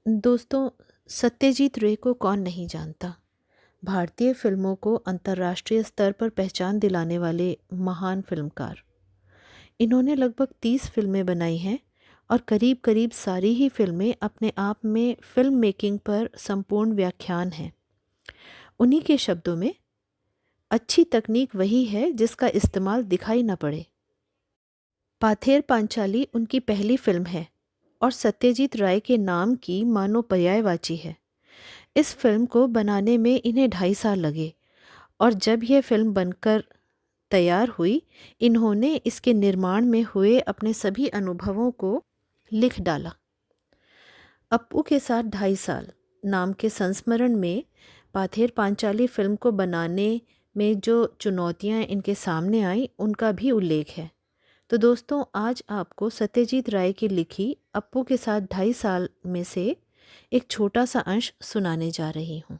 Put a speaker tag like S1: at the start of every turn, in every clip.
S1: दोस्तों, सत्यजीत रे को कौन नहीं जानता। भारतीय फिल्मों को अंतर्राष्ट्रीय स्तर पर पहचान दिलाने वाले महान फिल्मकार। इन्होंने लगभग 30 फिल्में बनाई हैं और करीब करीब सारी ही फिल्में अपने आप में फिल्म मेकिंग पर संपूर्ण व्याख्यान हैं। उन्हीं के शब्दों में, अच्छी तकनीक वही है जिसका इस्तेमाल दिखाई न पड़े। पाथेर पांचाली उनकी पहली फिल्म है और सत्यजीत राय के नाम की मानो पर्यायवाची है। इस फिल्म को बनाने में इन्हें 2.5 साल लगे और जब यह फिल्म बनकर तैयार हुई, इन्होंने इसके निर्माण में हुए अपने सभी अनुभवों को लिख डाला। अप्पू के साथ 2.5 साल नाम के संस्मरण में पाथेर पांचाली फिल्म को बनाने में जो चुनौतियां इनके सामने आई, उनका भी उल्लेख है। तो दोस्तों, आज आपको सत्यजीत राय की लिखी अप्पू के साथ 2.5 साल में से एक छोटा सा अंश सुनाने जा रही हूँ।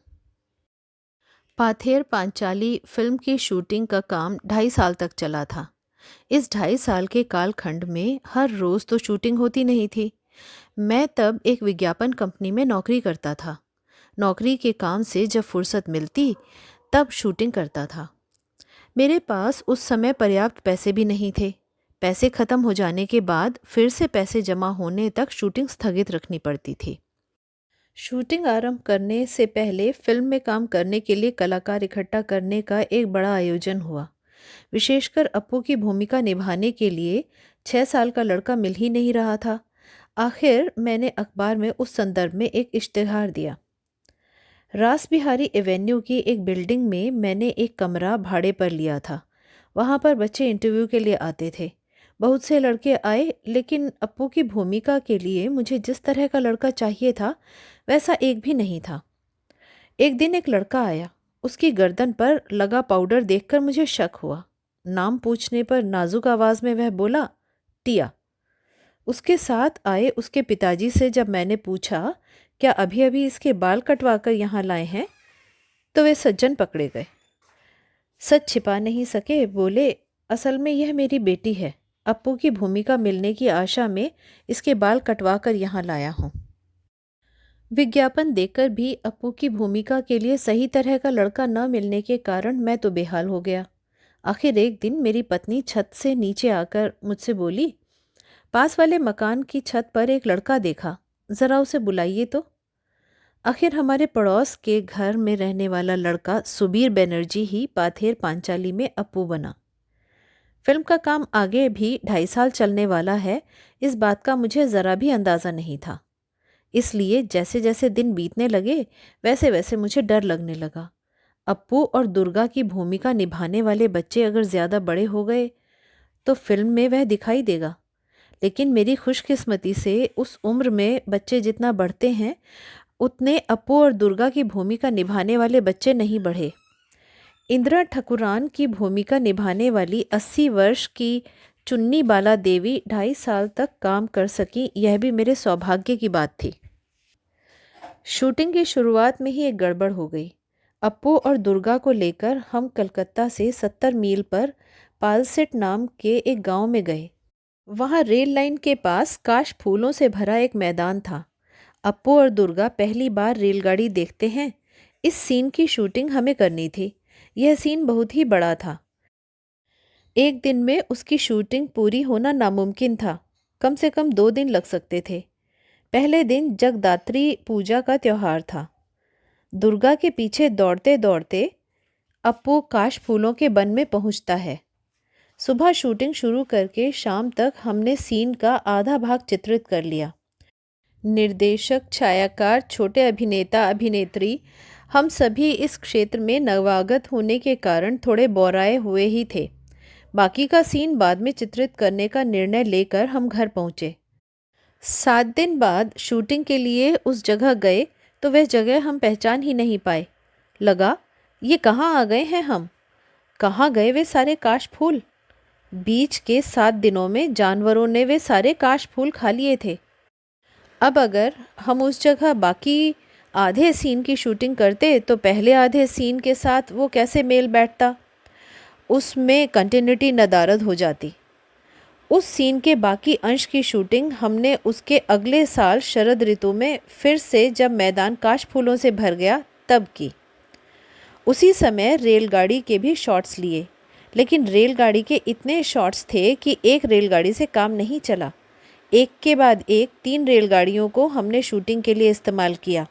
S1: पाथेर पांचाली फिल्म की शूटिंग का काम 2.5 साल तक चला था। इस 2.5 साल के कालखंड में हर रोज़ तो शूटिंग होती नहीं थी। मैं तब एक विज्ञापन कंपनी में नौकरी करता था। नौकरी के काम से जब फुर्सत मिलती तब शूटिंग करता था। मेरे पास उस समय पर्याप्त पैसे भी नहीं थे। पैसे ख़त्म हो जाने के बाद फिर से पैसे जमा होने तक शूटिंग स्थगित रखनी पड़ती थी। शूटिंग आरंभ करने से पहले फिल्म में काम करने के लिए कलाकार इकट्ठा करने का एक बड़ा आयोजन हुआ। विशेषकर अप्पू की भूमिका निभाने के लिए 6 साल का लड़का मिल ही नहीं रहा था। आखिर मैंने अखबार में उस संदर्भ में एक इश्तिहार दिया। रास बिहारी एवेन्यू की एक बिल्डिंग में मैंने एक कमरा भाड़े पर लिया था। वहाँ पर बच्चे इंटरव्यू के लिए आते थे। बहुत से लड़के आए, लेकिन अप्पू की भूमिका के लिए मुझे जिस तरह का लड़का चाहिए था वैसा एक भी नहीं था। एक दिन एक लड़का आया। उसकी गर्दन पर लगा पाउडर देखकर मुझे शक हुआ। नाम पूछने पर नाजुक आवाज़ में वह बोला, टिया। उसके साथ आए उसके पिताजी से जब मैंने पूछा, क्या अभी अभी इसके बाल कटवा कर यहाँ लाए हैं, तो वे सज्जन पकड़े गए। सच छिपा नहीं सके, बोले, असल में यह मेरी बेटी है। अप्पू की भूमिका मिलने की आशा में इसके बाल कटवा कर यहाँ लाया हूँ। विज्ञापन देकर भी अप्पू की भूमिका के लिए सही तरह का लड़का न मिलने के कारण मैं तो बेहाल हो गया। आखिर एक दिन मेरी पत्नी छत से नीचे आकर मुझसे बोली, पास वाले मकान की छत पर एक लड़का देखा, ज़रा उसे बुलाइए तो। आखिर हमारे पड़ोस के घर में रहने वाला लड़का सुबीर बनर्जी ही पाथेर पांचाली में अप्पू बना। फिल्म का काम आगे भी 2.5 साल चलने वाला है, इस बात का मुझे ज़रा भी अंदाज़ा नहीं था। इसलिए जैसे जैसे दिन बीतने लगे वैसे वैसे मुझे डर लगने लगा। अप्पू और दुर्गा की भूमिका निभाने वाले बच्चे अगर ज़्यादा बड़े हो गए तो फिल्म में वह दिखाई देगा। लेकिन मेरी खुशकिस्मती से उस उम्र में बच्चे जितना बढ़ते हैं उतने अप्पू और दुर्गा की भूमिका निभाने वाले बच्चे नहीं बढ़े। इंदिरा ठकुरान की भूमिका निभाने वाली 80 वर्ष की चुन्नी बाला देवी 2.5 साल तक काम कर सकी, यह भी मेरे सौभाग्य की बात थी। शूटिंग की शुरुआत में ही एक गड़बड़ हो गई। अप्पू और दुर्गा को लेकर हम कलकत्ता से 70 मील पर पालसेट नाम के एक गांव में गए। वहां रेल लाइन के पास काश फूलों से भरा एक मैदान था। अप्पू और दुर्गा पहली बार रेलगाड़ी देखते हैं। इस सीन की शूटिंग हमें करनी थी। यह सीन बहुत ही बड़ा था। एक दिन में उसकी शूटिंग पूरी होना नामुमकिन था। कम से कम 2 दिन लग सकते थे। पहले दिन जगदात्री पूजा का त्योहार था। दुर्गा के पीछे दौड़ते दौड़ते अप्पू काश फूलों के वन में पहुंचता है। सुबह शूटिंग शुरू करके शाम तक हमने सीन का आधा भाग चित्रित कर लिया। निर्देशक, छायाकार, छोटे अभिनेता, अभिनेत्री, हम सभी इस क्षेत्र में नवागत होने के कारण थोड़े बौराए हुए ही थे। बाकी का सीन बाद में चित्रित करने का निर्णय लेकर हम घर पहुंचे। 7 दिन बाद शूटिंग के लिए उस जगह गए तो वह जगह हम पहचान ही नहीं पाए। लगा, ये कहाँ आ गए हैं हम? कहाँ गए वे सारे काश फूल? बीच के 7 दिनों में जानवरों ने वे सारे काश फूल खा लिए थे। अब अगर हम उस जगह बाकी आधे सीन की शूटिंग करते तो पहले आधे सीन के साथ वो कैसे मेल बैठता? उसमें कंटिन्यूटी नदारद हो जाती। उस सीन के बाकी अंश की शूटिंग हमने उसके अगले साल शरद ऋतु में फिर से जब मैदान काश फूलों से भर गया तब की। उसी समय रेलगाड़ी के भी शॉट्स लिए, लेकिन रेलगाड़ी के इतने शॉट्स थे कि एक रेलगाड़ी से काम नहीं चला। एक के बाद एक 3 रेलगाड़ियों को हमने शूटिंग के लिए इस्तेमाल किया।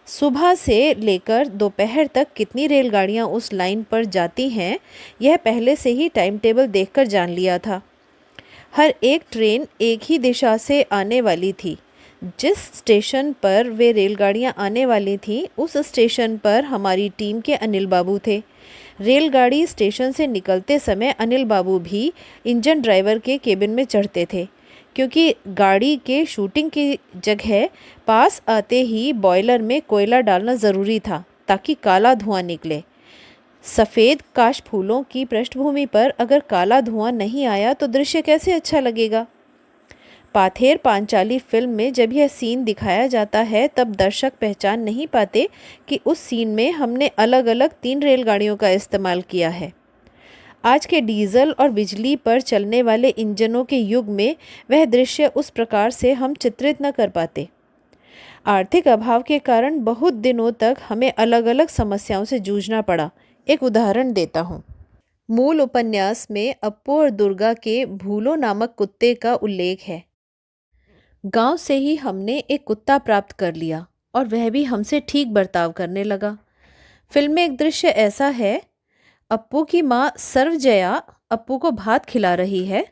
S1: सुबह से लेकर दोपहर तक कितनी रेलगाड़ियां उस लाइन पर जाती हैं, यह पहले से ही टाइम टेबल देखकर जान लिया था। हर एक ट्रेन एक ही दिशा से आने वाली थी। जिस स्टेशन पर वे रेलगाड़ियां आने वाली थीं, उस स्टेशन पर हमारी टीम के अनिल बाबू थे। रेलगाड़ी स्टेशन से निकलते समय अनिल बाबू भी इंजन ड्राइवर के केबिन में चढ़ते थे, क्योंकि गाड़ी के शूटिंग की जगह पास आते ही बॉयलर में कोयला डालना ज़रूरी था ताकि काला धुआं निकले। सफ़ेद काश फूलों की पृष्ठभूमि पर अगर काला धुआं नहीं आया तो दृश्य कैसे अच्छा लगेगा। पाथेर पांचाली फिल्म में जब यह सीन दिखाया जाता है तब दर्शक पहचान नहीं पाते कि उस सीन में हमने अलग अलग 3 रेलगाड़ियों का इस्तेमाल किया है। आज के डीजल और बिजली पर चलने वाले इंजनों के युग में वह दृश्य उस प्रकार से हम चित्रित न कर पाते। आर्थिक अभाव के कारण बहुत दिनों तक हमें अलग अलग समस्याओं से जूझना पड़ा। एक उदाहरण देता हूँ। मूल उपन्यास में अप्पू और दुर्गा के भूलो नामक कुत्ते का उल्लेख है। गांव से ही हमने एक कुत्ता प्राप्त कर लिया और वह भी हमसे ठीक बर्ताव करने लगा। फिल्म में एक दृश्य ऐसा है, अप्पू की माँ सर्वजया अप्पू को भात खिला रही है।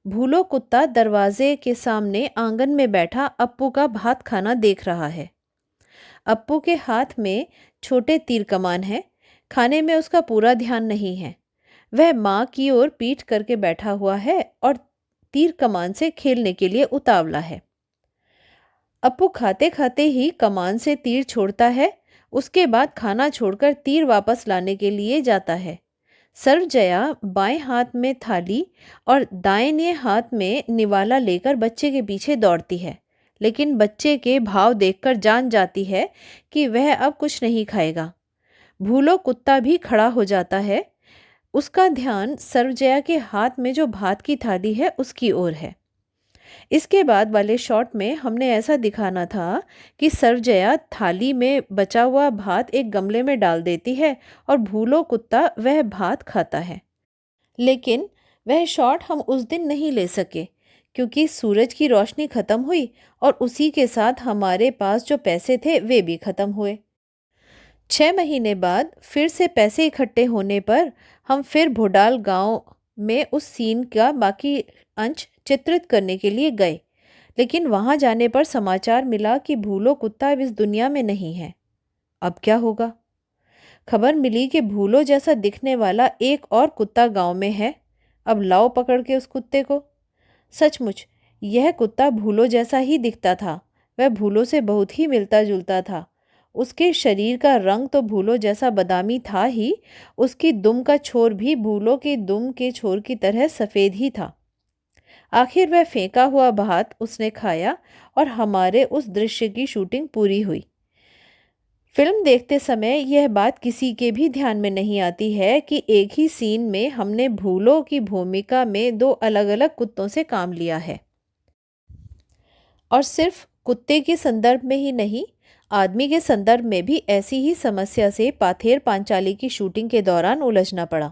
S1: भूलो कुत्ता दरवाजे के सामने आंगन में बैठा अप्पू का भात खाना देख रहा है। अप्पू के हाथ में छोटे तीर कमान है। खाने में उसका पूरा ध्यान नहीं है। वह माँ की ओर पीठ करके बैठा हुआ है और तीर कमान से खेलने के लिए उतावला है। अप्पू खाते खाते ही कमान से तीर छोड़ता है। उसके बाद खाना छोड़कर तीर वापस लाने के लिए जाता है। सर्वजया बाएं हाथ में थाली और दाहिने हाथ में निवाला लेकर बच्चे के पीछे दौड़ती है, लेकिन बच्चे के भाव देखकर जान जाती है कि वह अब कुछ नहीं खाएगा। भूलो कुत्ता भी खड़ा हो जाता है। उसका ध्यान सर्वजया के हाथ में जो भात की थाली है उसकी ओर है। इसके बाद वाले शॉट में हमने ऐसा दिखाना था कि सर्वजया थाली में बचा हुआ भात एक गमले में डाल देती है और भूलो कुत्ता वह भात खाता है। लेकिन वह शॉट हम उस दिन नहीं ले सके, क्योंकि सूरज की रोशनी खत्म हुई और उसी के साथ हमारे पास जो पैसे थे वे भी खत्म हुए। 6 महीने बाद फिर से पैसे इकट्ठे होने पर हम फिर भोडाल गांव में उस सीन का बाकी अंश चित्रित करने के लिए गए, लेकिन वहां जाने पर समाचार मिला कि भूलो कुत्ता अब इस दुनिया में नहीं है। अब क्या होगा? खबर मिली कि भूलो जैसा दिखने वाला एक और कुत्ता गांव में है। अब लाओ पकड़ के उस कुत्ते को। सचमुच यह कुत्ता भूलो जैसा ही दिखता था। वह भूलो से बहुत ही मिलता जुलता था। उसके शरीर का रंग तो भूलो जैसा बादामी था ही, उसकी दुम का छोर भी भूलो के दुम के छोर की तरह सफ़ेद ही था। आखिर वह फेंका हुआ भात उसने खाया और हमारे उस दृश्य की शूटिंग पूरी हुई। फिल्म देखते समय यह बात किसी के भी ध्यान में नहीं आती है कि एक ही सीन में हमने भूलो की भूमिका में 2 अलग अलग कुत्तों से काम लिया है। और सिर्फ कुत्ते के संदर्भ में ही नहीं, आदमी के संदर्भ में भी ऐसी ही समस्या से पाथेर पांचाली की शूटिंग के दौरान उलझना पड़ा।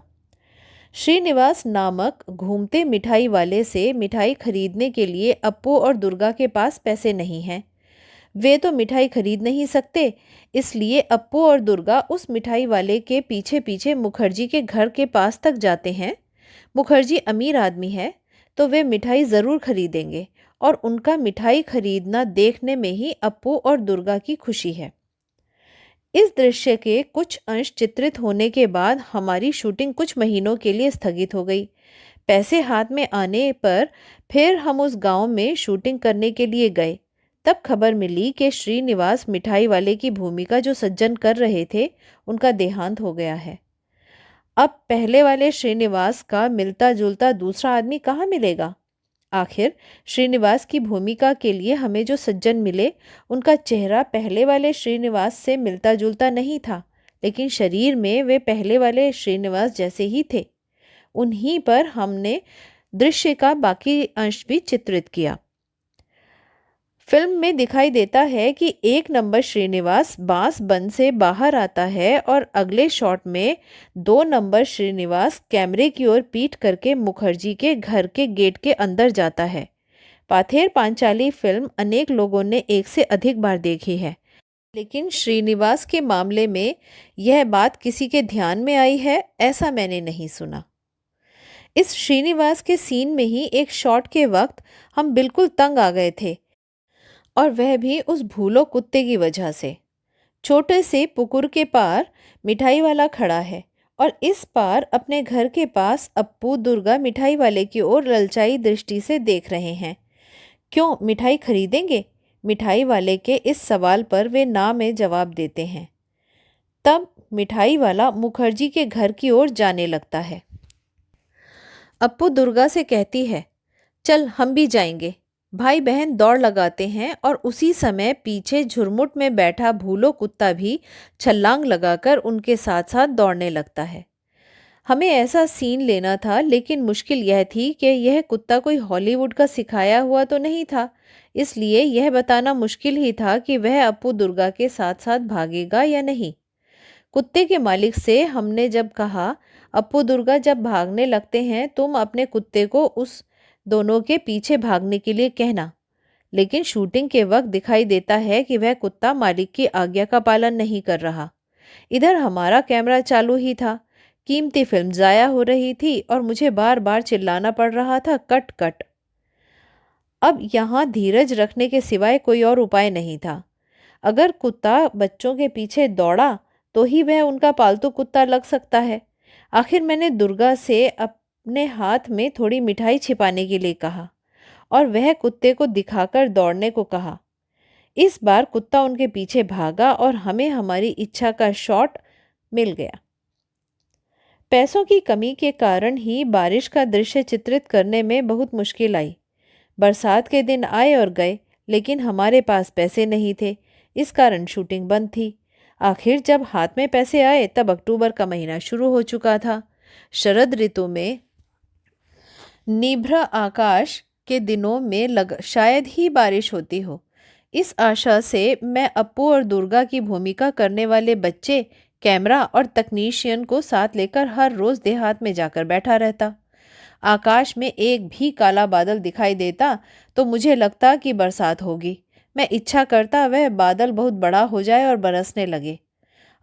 S1: श्रीनिवास नामक घूमते मिठाई वाले से मिठाई खरीदने के लिए अप्पू और दुर्गा के पास पैसे नहीं हैं। वे तो मिठाई खरीद नहीं सकते, इसलिए अप्पू और दुर्गा उस मिठाई वाले के पीछे पीछे मुखर्जी के घर के पास तक जाते हैं। मुखर्जी अमीर आदमी है तो वे मिठाई ज़रूर खरीदेंगे और उनका मिठाई खरीदना देखने में ही अप्पू और दुर्गा की खुशी है। इस दृश्य के कुछ अंश चित्रित होने के बाद हमारी शूटिंग कुछ महीनों के लिए स्थगित हो गई। पैसे हाथ में आने पर फिर हम उस गांव में शूटिंग करने के लिए गए। तब खबर मिली कि श्रीनिवास मिठाई वाले की भूमिका जो सज्जन कर रहे थे उनका देहांत हो गया है। अब पहले वाले श्रीनिवास का मिलता जुलता दूसरा आदमी कहाँ मिलेगा? आखिर श्रीनिवास की भूमिका के लिए हमें जो सज्जन मिले उनका चेहरा पहले वाले श्रीनिवास से मिलता जुलता नहीं था, लेकिन शरीर में वे पहले वाले श्रीनिवास जैसे ही थे। उन्हीं पर हमने दृश्य का बाकी अंश भी चित्रित किया। फिल्म में दिखाई देता है कि 1 नंबर श्रीनिवास बांस बंद से बाहर आता है और अगले शॉट में 2 नंबर श्रीनिवास कैमरे की ओर पीठ करके मुखर्जी के घर के गेट के अंदर जाता है। पाथेर पांचाली फिल्म अनेक लोगों ने एक से अधिक बार देखी है, लेकिन श्रीनिवास के मामले में यह बात किसी के ध्यान में आई है ऐसा मैंने नहीं सुना। इस श्रीनिवास के सीन में ही एक शॉट के वक्त हम बिल्कुल तंग आ गए थे, और वह भी उस भूलो कुत्ते की वजह से। छोटे से पुकुर के पार मिठाई वाला खड़ा है और इस पार अपने घर के पास अप्पू दुर्गा मिठाई वाले की ओर ललचाई दृष्टि से देख रहे हैं। क्यों मिठाई खरीदेंगे? मिठाई वाले के इस सवाल पर वे ना में जवाब देते हैं। तब मिठाई वाला मुखर्जी के घर की ओर जाने लगता है। अप्पू दुर्गा से कहती है, चल हम भी जाएंगे। भाई बहन दौड़ लगाते हैं और उसी समय पीछे झुरमुट में बैठा भूलो कुत्ता भी छलांग लगाकर उनके साथ साथ दौड़ने लगता है। हमें ऐसा सीन लेना था, लेकिन मुश्किल यह थी कि यह कुत्ता कोई हॉलीवुड का सिखाया हुआ तो नहीं था, इसलिए यह बताना मुश्किल ही था कि वह अप्पू दुर्गा के साथ साथ भागेगा या नहीं। कुत्ते के मालिक से हमने जब कहा, अप्पू दुर्गा जब भागने लगते हैं तुम अपने कुत्ते को उस दोनों के पीछे भागने के लिए कहना, लेकिन शूटिंग के वक्त दिखाई देता है कि वह कुत्ता मालिक की आज्ञा का पालन नहीं कर रहा। इधर हमारा कैमरा चालू ही था, कीमती फिल्म जाया हो रही थी और मुझे बार बार चिल्लाना पड़ रहा था, कट कट। अब यहाँ धीरज रखने के सिवाय कोई और उपाय नहीं था। अगर कुत्ता बच्चों के पीछे दौड़ा तो ही वह उनका पालतू कुत्ता लग सकता है। आखिर मैंने दुर्गा से अपने हाथ में थोड़ी मिठाई छिपाने के लिए कहा और वह कुत्ते को दिखाकर दौड़ने को कहा। इस बार कुत्ता उनके पीछे भागा और हमें हमारी इच्छा का शॉट मिल गया। पैसों की कमी के कारण ही बारिश का दृश्य चित्रित करने में बहुत मुश्किल आई। बरसात के दिन आए और गए, लेकिन हमारे पास पैसे नहीं थे, इस कारण शूटिंग बंद थी। आखिर जब हाथ में पैसे आए तब अक्टूबर का महीना शुरू हो चुका था। शरद ऋतु में निभ्र आकाश के दिनों में शायद ही बारिश होती हो। इस आशा से मैं अप्पू और दुर्गा की भूमिका करने वाले बच्चे, कैमरा और तकनीशियन को साथ लेकर हर रोज देहात में जाकर बैठा रहता। आकाश में एक भी काला बादल दिखाई देता तो मुझे लगता कि बरसात होगी। मैं इच्छा करता वह बादल बहुत बड़ा हो जाए और बरसने लगे।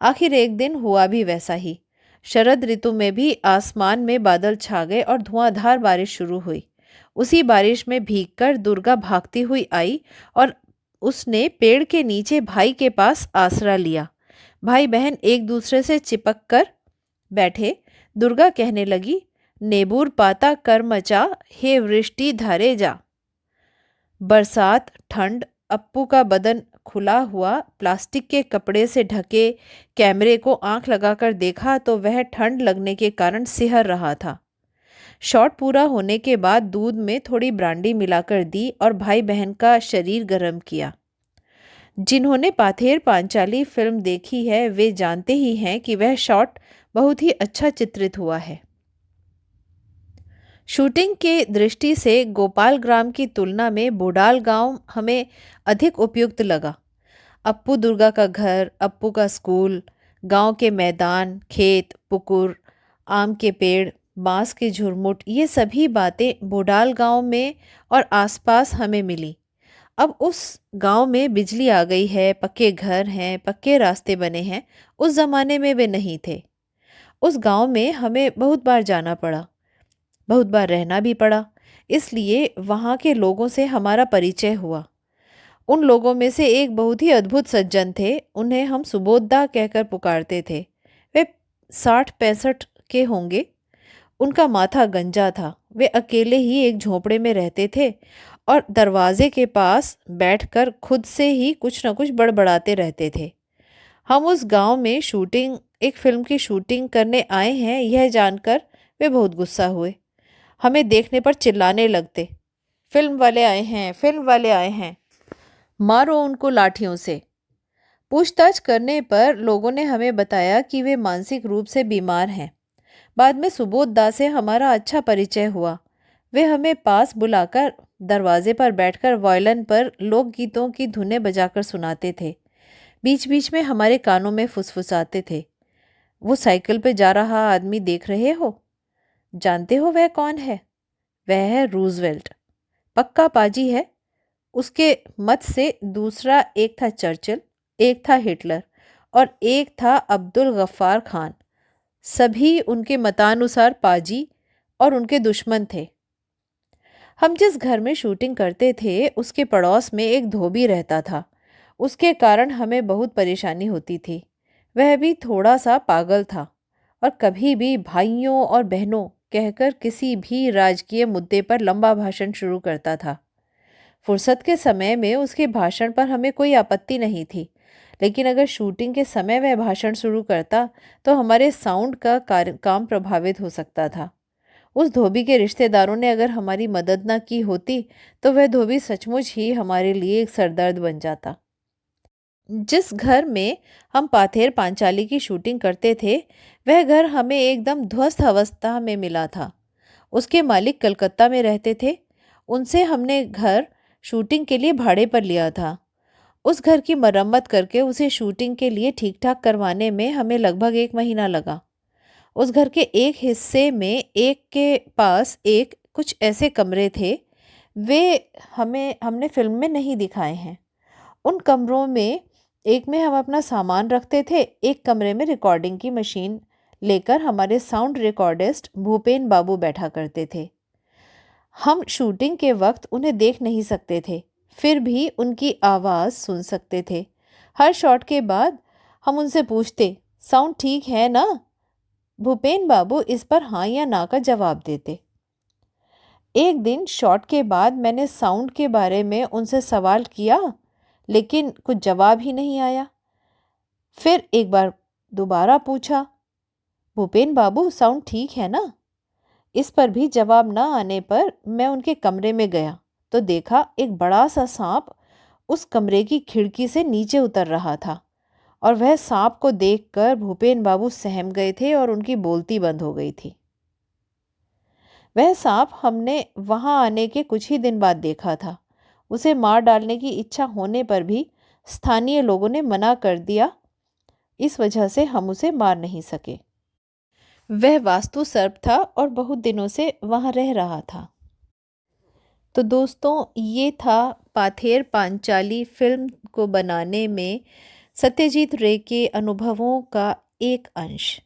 S1: आखिर एक दिन हुआ भी वैसा ही। शरद ऋतु में भी आसमान में बादल छा गए और धुआंधार बारिश शुरू हुई। उसी बारिश में भीगकर दुर्गा भागती हुई आई और उसने पेड़ के नीचे भाई के पास आसरा लिया। भाई बहन एक दूसरे से चिपक कर बैठे। दुर्गा कहने लगी, नेबूर पाता कर मचा, हे वृष्टि धारे जा। बरसात, ठंड, अप्पू का बदन खुला हुआ प्लास्टिक के कपड़े से ढके कैमरे को आंख लगाकर देखा तो वह ठंड लगने के कारण सिहर रहा था। शॉट पूरा होने के बाद दूध में थोड़ी ब्रांडी मिलाकर दी और भाई बहन का शरीर गर्म किया। जिन्होंने पाथेर पांचाली फिल्म देखी है वे जानते ही हैं कि वह शॉट बहुत ही अच्छा चित्रित हुआ है। शूटिंग के दृष्टि से गोपाल ग्राम की तुलना में बुडाल गांव हमें अधिक उपयुक्त लगा। अप्पू दुर्गा का घर, अप्पू का स्कूल, गांव के मैदान, खेत, पुकुर, आम के पेड़, बांस के झुरमुट, ये सभी बातें बुडाल गांव में और आसपास हमें मिली। अब उस गांव में बिजली आ गई है, पक्के घर हैं, पक्के रास्ते बने हैं। उस ज़माने में वे नहीं थे। उस गांव में हमें बहुत बार जाना पड़ा, बहुत बार रहना भी पड़ा, इसलिए वहाँ के लोगों से हमारा परिचय हुआ। उन लोगों में से एक बहुत ही अद्भुत सज्जन थे, उन्हें हम सुबोधदा कहकर पुकारते थे। वे 60-65 के होंगे। उनका माथा गंजा था। वे अकेले ही एक झोंपड़े में रहते थे और दरवाजे के पास बैठकर खुद से ही कुछ न कुछ बड़बड़ाते रहते थे। हम उस गांव में एक फिल्म की शूटिंग करने आए हैं यह जानकर वे बहुत गुस्सा हुए। हमें देखने पर चिल्लाने लगते, फिल्म वाले आए हैं, फिल्म वाले आए हैं, मारो उनको लाठियों से। पूछताछ करने पर लोगों ने हमें बताया कि वे मानसिक रूप से बीमार हैं। बाद में सुबोधदा से हमारा अच्छा परिचय हुआ। वे हमें पास बुलाकर दरवाजे पर बैठकर वायलिन पर लोकगीतों की धुनें बजाकर सुनाते थे। बीच बीच में हमारे कानों में फुसफुसाते थे, वो साइकिल पे जा रहा आदमी देख रहे हो? जानते हो वह कौन है? वह है रूजवेल्ट। पक्का पाजी है। उसके मत से दूसरा एक था चर्चिल, एक था हिटलर और एक था अब्दुल गफ्फार खान। सभी उनके मतानुसार पाजी और उनके दुश्मन थे। हम जिस घर में शूटिंग करते थे उसके पड़ोस में एक धोबी रहता था। उसके कारण हमें बहुत परेशानी होती थी। वह भी थोड़ा सा पागल था और कभी भी भाइयों और बहनों कहकर किसी भी राजकीय मुद्दे पर लंबा भाषण शुरू करता था। फुर्सत के समय में उसके भाषण पर हमें कोई आपत्ति नहीं थी, लेकिन अगर शूटिंग के समय वह भाषण शुरू करता तो हमारे साउंड का काम प्रभावित हो सकता था। उस धोबी के रिश्तेदारों ने अगर हमारी मदद न की होती तो वह धोबी सचमुच ही हमारे लिए एक सरदर्द बन जाता। जिस घर में हम पाथेर पांचाली की शूटिंग करते थे वह घर हमें एकदम ध्वस्त अवस्था में मिला था। उसके मालिक कलकत्ता में रहते थे। उनसे हमने घर शूटिंग के लिए भाड़े पर लिया था। उस घर की मरम्मत करके उसे शूटिंग के लिए ठीक ठाक करवाने में हमें लगभग 1 महीना लगा। उस घर के एक हिस्से में एक के पास एक कुछ ऐसे कमरे थे, वे हमने फिल्म में नहीं दिखाए हैं। उन कमरों में एक में हम अपना सामान रखते थे, एक कमरे में रिकॉर्डिंग की मशीन लेकर हमारे साउंड रिकॉर्डिस्ट भूपेन बाबू बैठा करते थे। हम शूटिंग के वक्त उन्हें देख नहीं सकते थे, फिर भी उनकी आवाज़ सुन सकते थे। हर शॉट के बाद हम उनसे पूछते, साउंड ठीक है ना? भूपेन बाबू इस पर हाँ या ना का जवाब देते। एक दिन शॉट के बाद मैंने साउंड के बारे में उनसे सवाल किया, लेकिन कुछ जवाब ही नहीं आया। फिर एक बार दोबारा पूछा, भूपेन बाबू साउंड ठीक है ना? इस पर भी जवाब न आने पर मैं उनके कमरे में गया तो देखा एक बड़ा सा सांप उस कमरे की खिड़की से नीचे उतर रहा था और वह सांप को देखकर भूपेन बाबू सहम गए थे और उनकी बोलती बंद हो गई थी। वह सांप हमने वहां आने के कुछ ही दिन बाद देखा था। उसे मार डालने की इच्छा होने पर भी स्थानीय लोगों ने मना कर दिया, इस वजह से हम उसे मार नहीं सके। वह वास्तु सर्प था और बहुत दिनों से वहां रह रहा था। तो दोस्तों, ये था पाथेर पांचाली फिल्म को बनाने में सत्यजीत रे के अनुभवों का एक अंश।